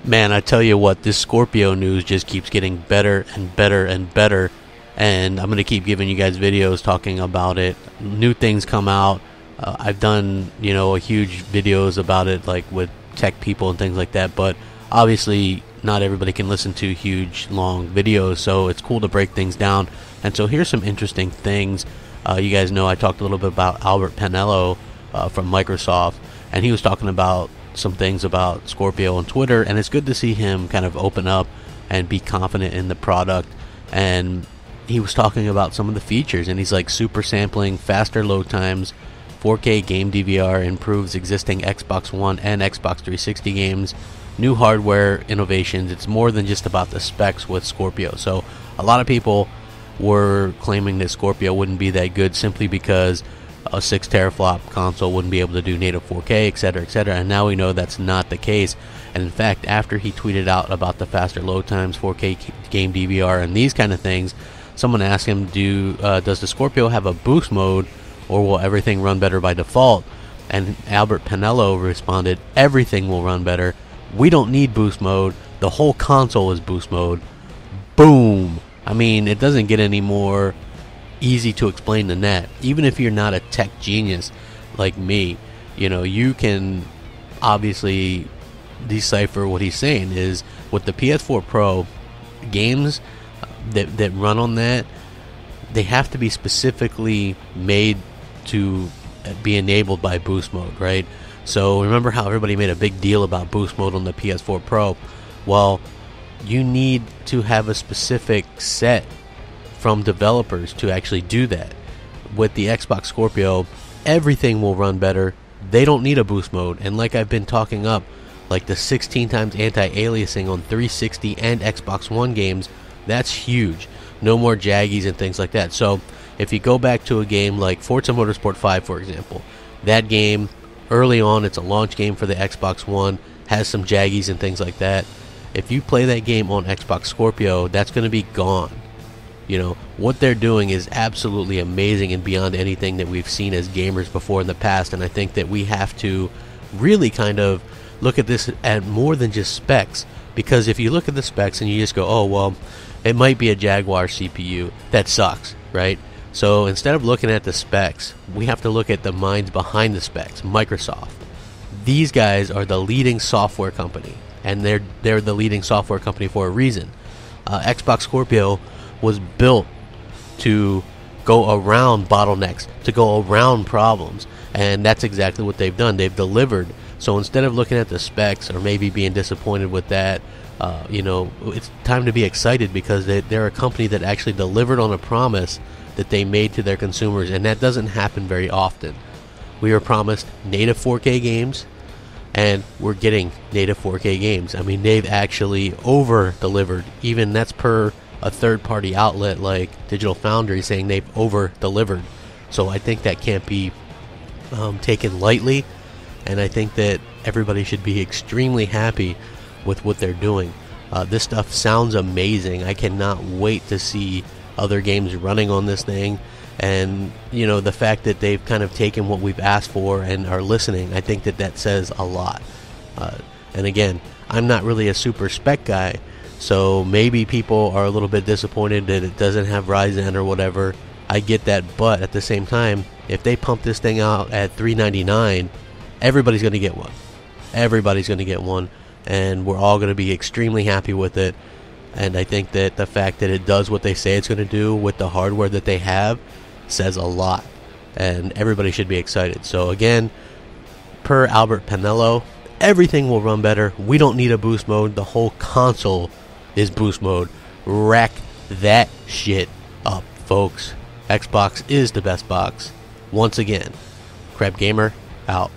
Man, I tell you what, this Scorpio news just keeps getting better and better and better, and I'm going to keep giving you guys videos talking about it. New things come out. I've done, a huge videos about it, like with tech people and things like that, but obviously not everybody can listen to huge, long videos, so it's cool to break things down. And so here's some interesting things. You guys know I talked a little bit about Albert Penello from Microsoft, and he was talking about some things about Scorpio on Twitter, and it's good to see him kind of open up and be confident in the product. And he was talking about some of the features, and he's like super sampling, faster load times, 4K game DVR, improves existing Xbox One and Xbox 360 games, new hardware innovations. It's more than just about the specs with Scorpio. So a lot of people were claiming that Scorpio wouldn't be that good simply because a 6 teraflop console wouldn't be able to do native 4K, etc., etc. And now we know that's not the case. And in fact, after he tweeted out about the faster load times, 4K game DVR, and these kind of things, someone asked him, does the Scorpio have a boost mode, or will everything run better by default? And Albert Penello responded, everything will run better. We don't need boost mode. The whole console is boost mode. Boom! I mean, it doesn't get any more easy to explain than that. Even if you're not a tech genius like me, you can obviously decipher what he's saying. Is with the PS4 Pro, games that run on that, they have to be specifically made to be enabled by boost mode, right? So remember how everybody made a big deal about boost mode on the PS4 Pro? Well, you need to have a specific set from developers to actually do that. With the Xbox Scorpio, everything will run better. They don't need a boost mode. And like I've been talking up, like the 16 times anti-aliasing on 360 and Xbox One games, that's huge. No more jaggies and things like that. So if you go back to a game like Forza Motorsport 5, for example, that game, early on, it's a launch game for the Xbox One, has some jaggies and things like that. If you play that game on Xbox Scorpio, that's going to be gone. What they're doing is absolutely amazing and beyond anything that we've seen as gamers before in the past. And I think that we have to really kind of look at this at more than just specs. Because if you look at the specs and you just go, oh, well, it might be a Jaguar CPU, that sucks, right? So instead of looking at the specs, we have to look at the minds behind the specs, Microsoft. These guys are the leading software company, and they're the leading software company for a reason. Xbox Scorpio was built to go around bottlenecks, to go around problems, and that's exactly what they've done. They've delivered. So instead of looking at the specs or maybe being disappointed with that, it's time to be excited because they're a company that actually delivered on a promise that they made to their consumers, and that doesn't happen very often. We were promised native 4K games, and we're getting native 4K games. I mean, they've actually over-delivered. Even that's per a third-party outlet like Digital Foundry saying they've over-delivered. So I think that can't be taken lightly, and I think that everybody should be extremely happy with what they're doing. This stuff sounds amazing. I cannot wait to see other games running on this thing, and the fact that they've kind of taken what we've asked for and are listening, I think that says a lot. And again, I'm not really a super spec guy, so maybe people are a little bit disappointed that it doesn't have Ryzen or whatever. I get that, but at the same time, if they pump this thing out at $399, everybody's going to get one. Everybody's going to get one, and we're all going to be extremely happy with it. And I think that the fact that it does what they say it's going to do with the hardware that they have says a lot, and everybody should be excited. So again, per Albert Penello, everything will run better. We don't need a boost mode. The whole console is boost mode. Rack that shit up, folks. Xbox is the best box. Once again, Crapgamer out.